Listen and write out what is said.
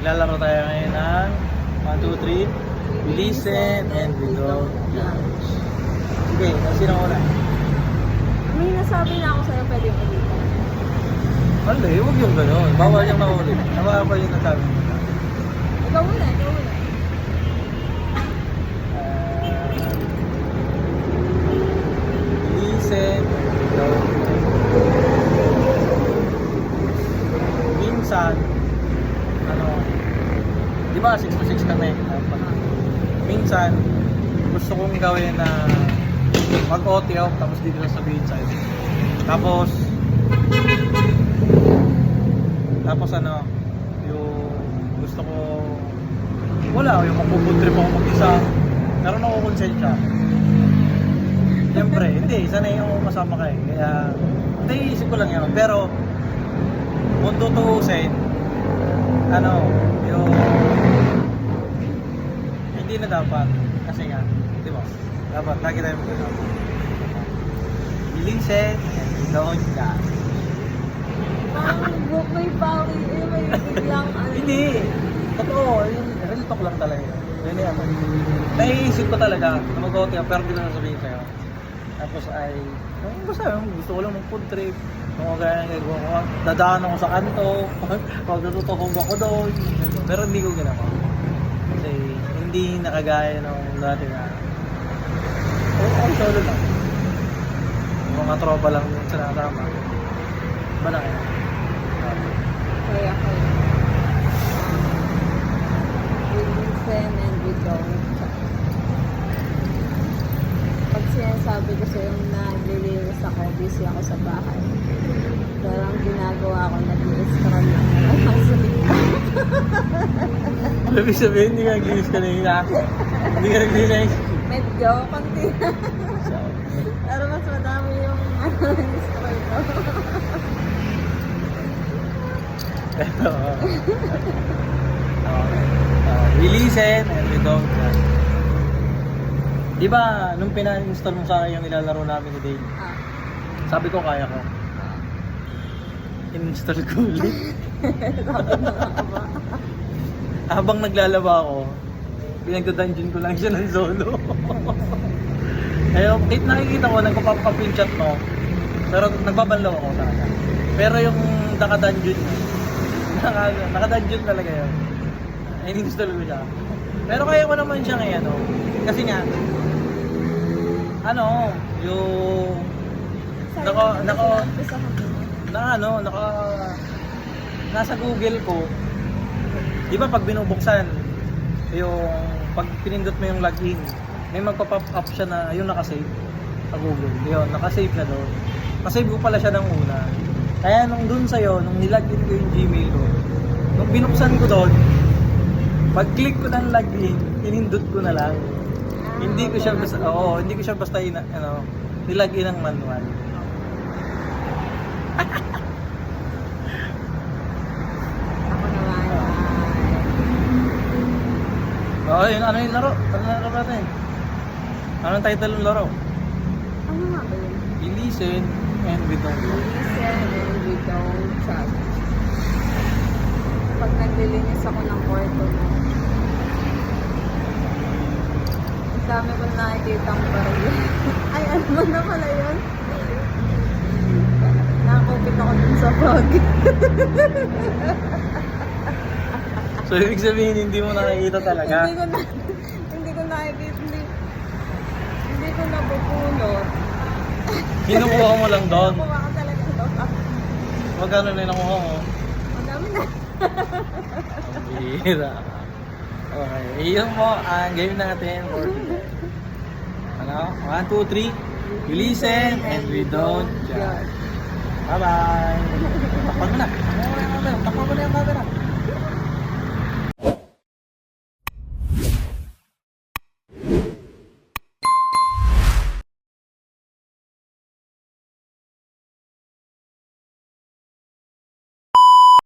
Lalaro tayo ngayon ng 1, 2, 3. We listen and we don't judge. Sige, sino una? May nasabi na ako sa'yo, pwede yung ulitin. Wala eh, huwag yung gano'n. Bawal yung naulit. Bawal pa yung nasabi mo. Ikaw muna, ikaw muna. Listen and we don't judge. Minsan, di ba 6 to 6 kami? Minsan, gusto kong gawin na mag-OT out tapos dito na sabihin sa'yo. Tapos yung gusto ko, wala, yung mapupuntrip ako mag-isa. Pero nakukonsensya. Siyempre, hindi, sanay ako kasama ka eh. Kaya, naiisip ko lang yun. Pero, kung tutuusin, yung hindi na dapat. Kasi nga, di ba? Dapat, lagi tayo magkasama. Listen and we don't judge. May bawi, may biglang Hindi. Totoo, yung real talk lang talaga. Yun yan. Naiisip ko talaga na mag-OT pero di na nasabihin sa'yo. Tapos ay, basta gusto ko lang mag-food trip. Kung kaya nga ko, dadaan ako sa kanto, magtututokong ako doon. Pero hindi ko ginawa. Kasi hindi nakagaya nung dati na. Ay, solo lang. Yung mga tropa lang yung sinasama. Iba na kaya. Kaya. We listen and we don't judge. Pag sinasabi ko sa'yo naglilinis ako, busy ako sa bahay. Pero ang ginagawa ko, nag-i-scroll lang ang salita. Ibig sabihin, hindi ka naglinis kanina. Hindi ka naglinis. Medyo, konti na. Pero mas madami yung scroll ko. Pero, we listen and we don't judge. Di ba, nung pina-install mo sa akin yung ilalaro namin ni Dave, sabi ko kaya ko. In-install ko ulit. Habang naglalaba ako, pinagda-dungeon ko lang siya ng solo. Kaya nakikita ko, nagpa-pop yung chat mo, pero nagbabanlaw ako talaga. Pero yung naka-dungeon naka-dungeon talaga yun. In-install ko siya. Pero kaya ko naman siya ngayon, kasi nga, yung nasa Google ko, di ba pag binubuksan, yung pag pinindot mo yung login, may magpa-pop up siya na yung nakasave sa Google. Yun, nakasave na doon. Nakasave ko pala siya ng una. Kaya nung dun sa'yo, nung nilagin ko yung Gmail ko, nung binuksan ko doon, pag-click ko ng login, pinindot ko na lang. Hindi ko siya basta nilagin ng manual. Ako naman Yun, ano yung laro? Ano na laro natin? Anong title ng laro? ano nga ba yun? We listen and we don't We judge. listen and we don't judge. Pag naglilinis ako ng kwarto mo, ang dami ko nakikita ang baril. Ay, ano man na pala yun? Nakakupit ako dun sa bag. So, ibig sabihin, hindi mo nakikita talaga? Hindi ko nakikita, hindi ko napupulot. Kinukuha mo lang doon? Nakuha ko talaga doon. Magkano na yung nakuha mo? Madami na. Ang bihira. Okay, iyon po ang game natin for today. 1, 2, 3. We listen and we don't judge. Bye-bye. Takpan mo na. Takpan mo na yung camera.